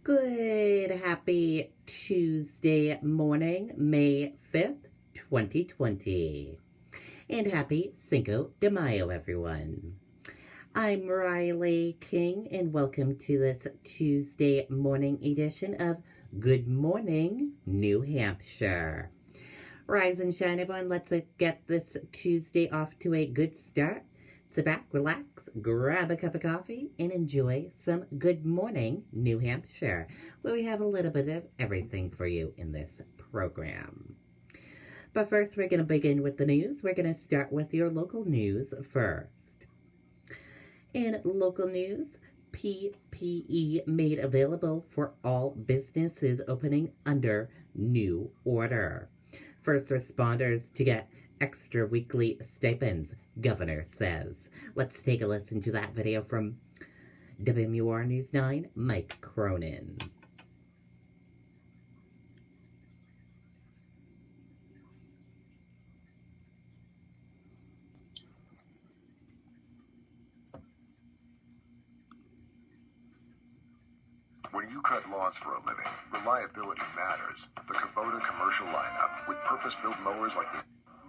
Good, happy Tuesday morning, May 5th, 2020. And happy Cinco de Mayo, everyone. I'm Riley King, and welcome to this Tuesday morning edition of Good Morning, New Hampshire. Rise and shine, everyone. Let's get this Tuesday off to a good start. Sit back, relax, grab a cup of coffee, and enjoy some Good Morning, New Hampshire, where we have a little bit of everything for you in this program. But first, we're going to begin with the news. We're going to start with your local news first. In local news, PPE made available for all businesses opening under new order. First responders to get extra weekly stipends, Governor says. Let's take a listen to that video from WMUR News 9, Mike Cronin. When you cut lawns for a living, reliability matters. The Kubota commercial lineup with purpose-built mowers like this.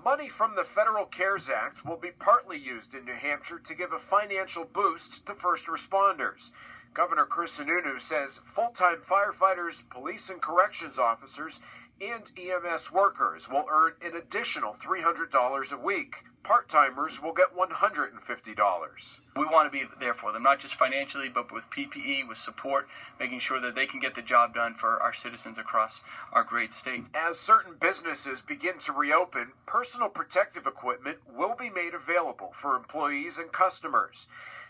Money from the Federal CARES Act will be partly used in New Hampshire to give a financial boost to first responders. Governor Chris Sununu says full-time firefighters, police and corrections officers, and EMS workers will earn an additional $300 a week. Part-timers will get $150. We want to be there for them, not just financially, but with PPE, with support, making sure that they can get the job done for our citizens across our great state. As certain businesses begin to reopen, personal protective equipment will be made available for employees and customers.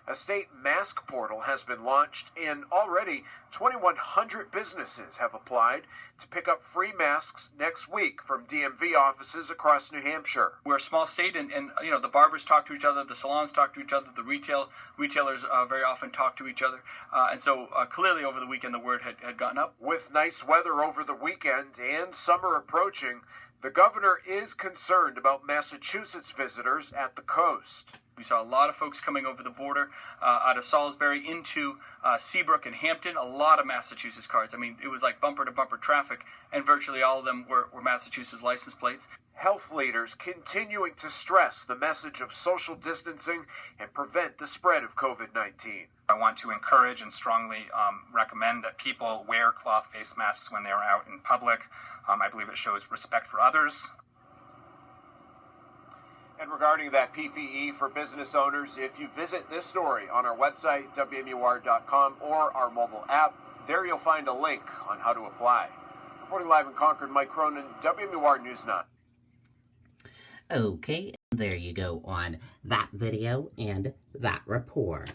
A state mask portal has been launched, and already 2,100 businesses have applied to pick up free masks next week from DMV offices across New Hampshire. We're a small state, and the barbers talk to each other, the salons talk to each other, the retailers very often talk to each other, and so clearly over the weekend the word had gotten up. With nice weather over the weekend and summer approaching, the governor is concerned about Massachusetts visitors at the coast. We saw a lot of folks coming over the border out of Salisbury into Seabrook and Hampton, a lot of Massachusetts cars. I mean, it was like bumper-to-bumper traffic, and virtually all of them were Massachusetts license plates. Health leaders continuing to stress the message of social distancing and prevent the spread of COVID-19. I want to encourage and strongly recommend that people wear cloth face masks when they're out in public. I believe it shows respect for others. And regarding that PPE for business owners, if you visit this story on our website, WMUR.com, or our mobile app, there you'll find a link on how to apply. Reporting live in Concord, Mike Cronin, WMUR News 9. Okay, there you go on that video and that report.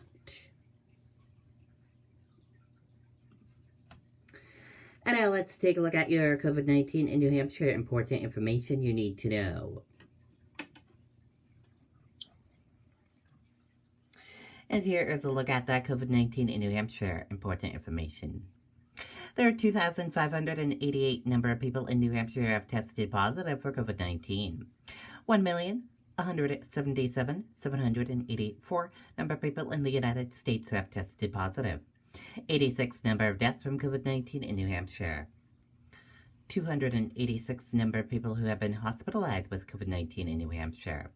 And now let's take a look at your COVID-19 in New Hampshire, important information you need to know. And here is a look at that COVID-19 in New Hampshire, important information. There are 2,588 number of people in New Hampshire who have tested positive for COVID-19. 1,177,784 number of people in the United States who have tested positive. 86 number of deaths from COVID-19 in New Hampshire. 286 number of people who have been hospitalized with COVID-19 in New Hampshire.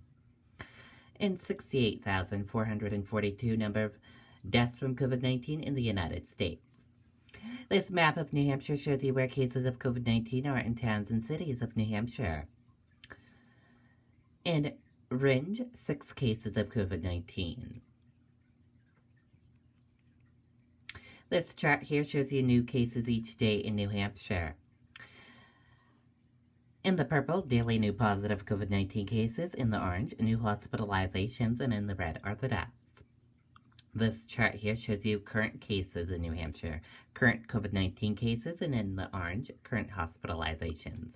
And 68,442 number of deaths from COVID-19 in the United States. This map of New Hampshire shows you where cases of COVID-19 are in towns and cities of New Hampshire. In Rindge, 6 cases of COVID-19. This chart here shows you new cases each day in New Hampshire. In the purple, daily new positive COVID-19 cases. In the orange, new hospitalizations. And in the red are the deaths. This chart here shows you current cases in New Hampshire. Current COVID-19 cases. And in the orange, current hospitalizations.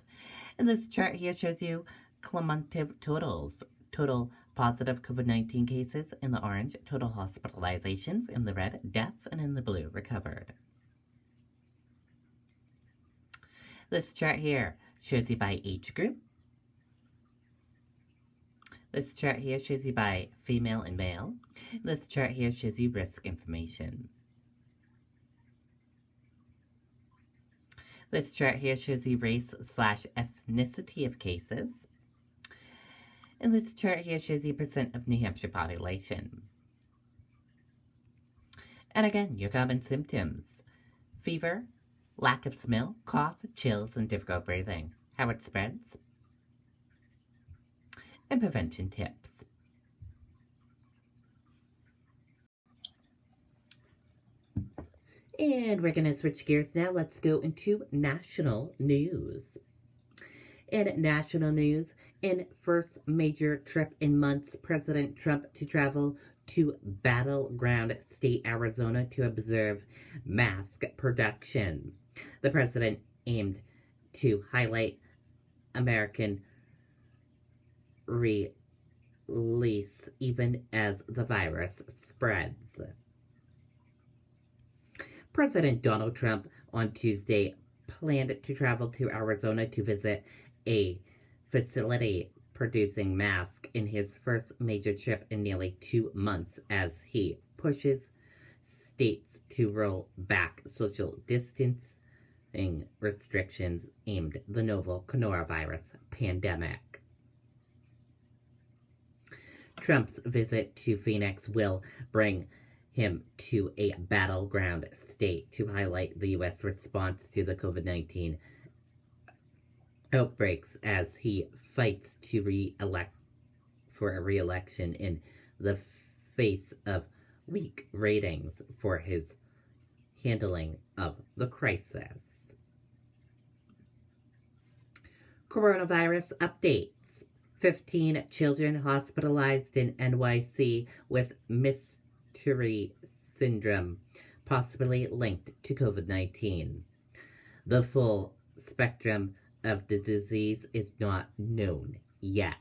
And this chart here shows you cumulative totals. Total positive COVID-19 cases. In the orange, total hospitalizations. In the red, deaths. And in the blue, recovered. This chart here shows you by age group. This chart here shows you by female and male. This chart here shows you risk information. This chart here shows the race/ethnicity of cases. And this chart here shows the percent of New Hampshire population. And again, your common symptoms: fever, lack of smell, cough, chills, and difficult breathing. How it spreads, and prevention tips. And we're going to switch gears now. Let's go into national news. In national news, in first major trip in months, President Trump to travel to battleground state Arizona to observe mask production. The president aimed to highlight American release even as the virus spreads. President Donald Trump on Tuesday planned to travel to Arizona to visit a facility producing masks in his first major trip in nearly 2 months as he pushes states to roll back social distancing restrictions aimed at the novel coronavirus pandemic. Trump's visit to Phoenix will bring him to a battleground state to highlight the U.S. response to the COVID-19 outbreaks as he fights to for a re-election in the face of weak ratings for his handling of the crisis. Coronavirus updates. 15 children hospitalized in NYC with mystery syndrome, possibly linked to COVID-19. The full spectrum of the disease is not known yet.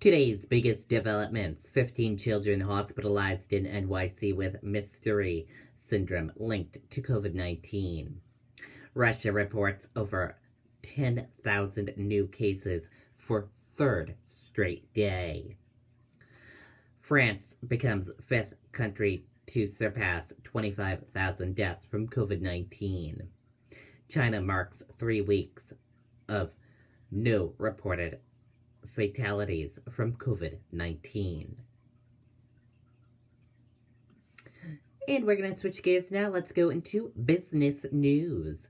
Today's biggest developments: 15 children hospitalized in NYC with mystery syndrome linked to COVID-19. Russia reports over 10,000 new cases for third straight day. France becomes 5th country to surpass 25,000 deaths from COVID-19. China marks 3 weeks of no reported fatalities from COVID-19. And we're going to switch gears now. Let's go into business news.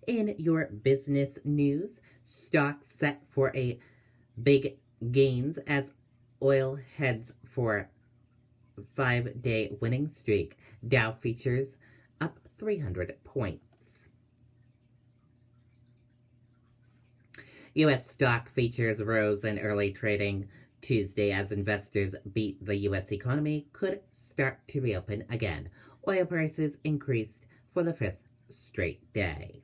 In your business news, stocks set for a big gains as oil heads for 5-day winning streak. Dow futures up 300 points. U.S. stock futures rose in early trading Tuesday as investors beat the U.S. economy could start to reopen again. Oil prices increased for the 5th straight day.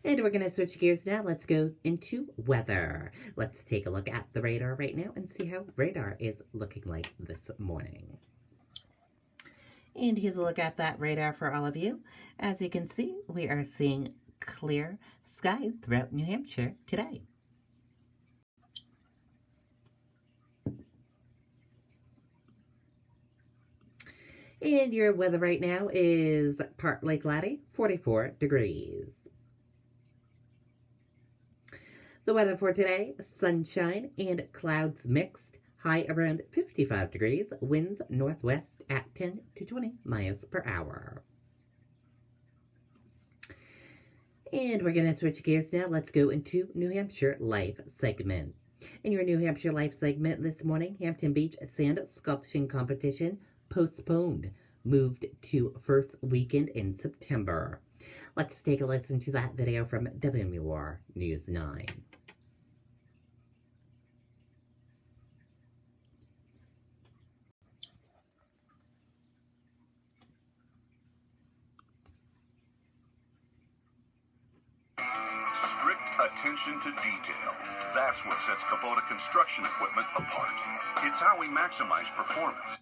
And we're going to switch gears now. Let's go into weather. Let's take a look at the radar right now and see how radar is looking like this morning. And here's a look at that radar for all of you. As you can see, we are seeing clear skies throughout New Hampshire today. And your weather right now is partly cloudy, 44 degrees. The weather for today, sunshine and clouds mixed, high around 55 degrees, winds northwest at 10 to 20 miles per hour. And we're going to switch gears now. Let's go into New Hampshire Life segment. In your New Hampshire Life segment this morning, Hampton Beach Sand Sculpting Competition postponed, moved to first weekend in September. Let's take a listen to that video from WMUR News 9. Strict attention to detail. That's what sets Kubota construction equipment apart. It's how we maximize performance.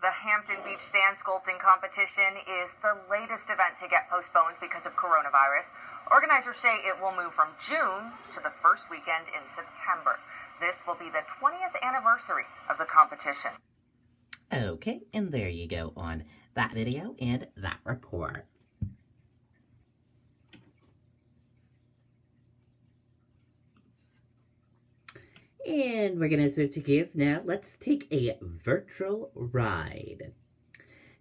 The Hampton Beach Sand Sculpting Competition is the latest event to get postponed because of coronavirus. Organizers say it will move from June to the first weekend in September. This will be the 20th anniversary of the competition. Okay, and there you go on that video and that report. And we're going to switch gears now. Let's take a virtual ride.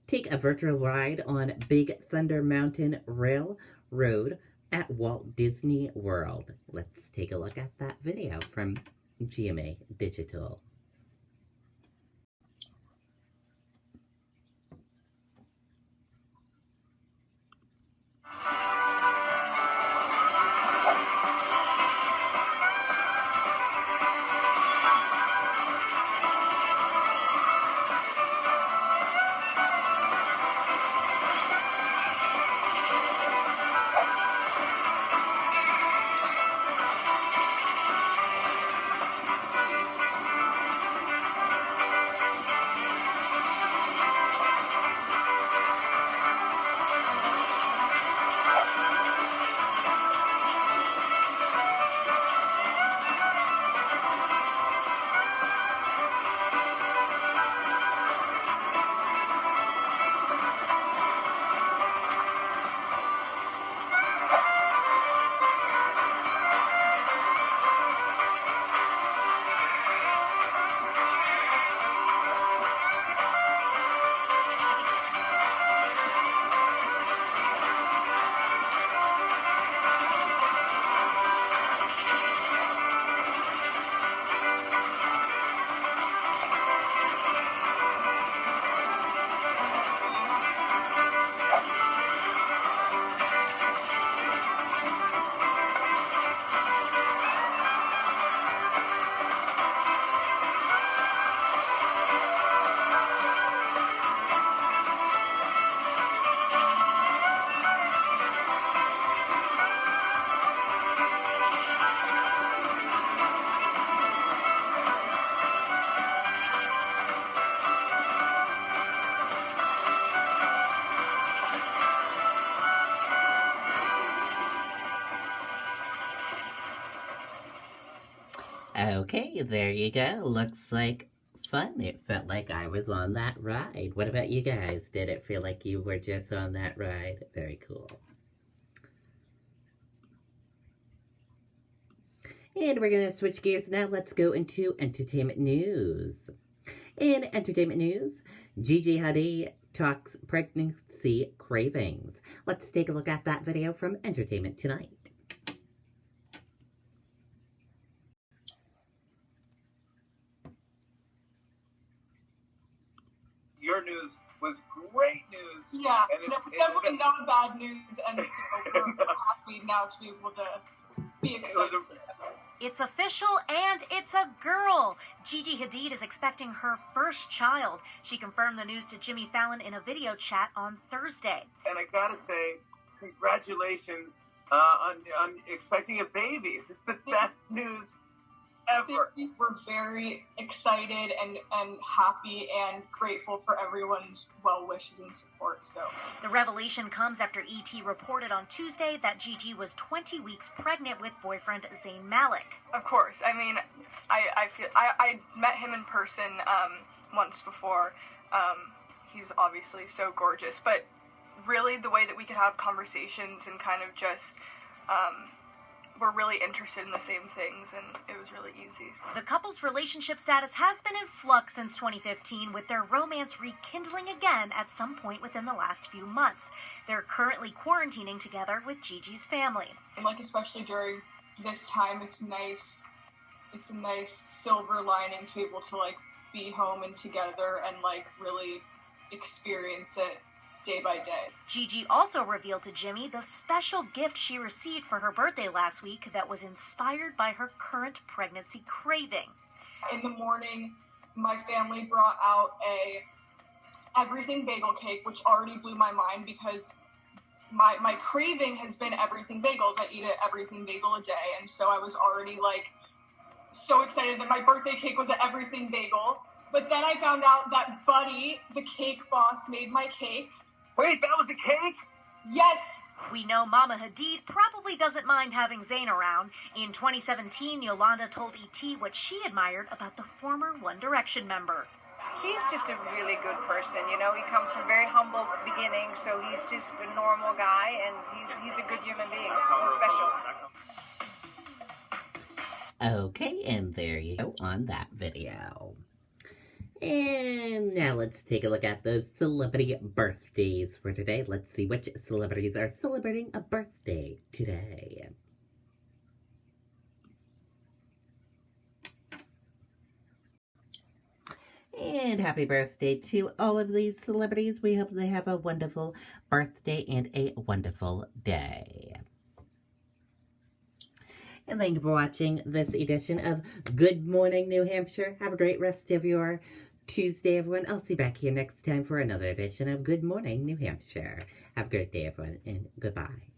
Take a virtual ride on Big Thunder Mountain Railroad at Walt Disney World. Let's take a look at that video from GMA Digital. Okay, there you go. Looks like fun. It felt like I was on that ride. What about you guys? Did it feel like you were just on that ride? Very cool. And we're going to switch gears now. Let's go into entertainment news. In entertainment news, Gigi Hadid talks pregnancy cravings. Let's take a look at that video from Entertainment Tonight. Your news was great news. Yeah, and it's definitely not bad news, and so we're happy now to be able to be excited. It's official, and it's a girl. Gigi Hadid is expecting her first child. She confirmed the news to Jimmy Fallon in a video chat on Thursday. And I gotta say, congratulations on expecting a baby. This is the best news ever. We're very excited and happy and grateful for everyone's well wishes and support. So the revelation comes after ET reported on Tuesday that Gigi was 20 weeks pregnant with boyfriend Zayn Malik. Of course. I mean, I met him in person once before. He's obviously so gorgeous, but really the way that we could have conversations and kind of just we're really interested in the same things, and it was really easy. The couple's relationship status has been in flux since 2015, with their romance rekindling again at some point within the last few months. They're currently quarantining together with Gigi's family. And especially during this time, it's a nice silver lining to be able to be home and together and really experience it day by day. Gigi also revealed to Jimmy the special gift she received for her birthday last week that was inspired by her current pregnancy craving. In the morning, my family brought out a everything bagel cake, which already blew my mind because my craving has been everything bagels. I eat an everything bagel a day, and so I was already so excited that my birthday cake was an everything bagel. But then I found out that Buddy, the cake boss, made my cake. Wait, that was a cake? Yes! We know Mama Hadid probably doesn't mind having Zayn around. In 2017, Yolanda told ET what she admired about the former One Direction member. He's just a really good person, you know. He comes from very humble beginnings, so he's just a normal guy, and he's a good human being. He's special. Okay, and there you go on that video. And now let's take a look at those celebrity birthdays for today. Let's see which celebrities are celebrating a birthday today. And happy birthday to all of these celebrities. We hope they have a wonderful birthday and a wonderful day. And thank you for watching this edition of Good Morning New Hampshire. Have a great rest of your Tuesday, everyone. I'll see you back here next time for another edition of Good Morning New Hampshire. Have a great day, everyone, and goodbye.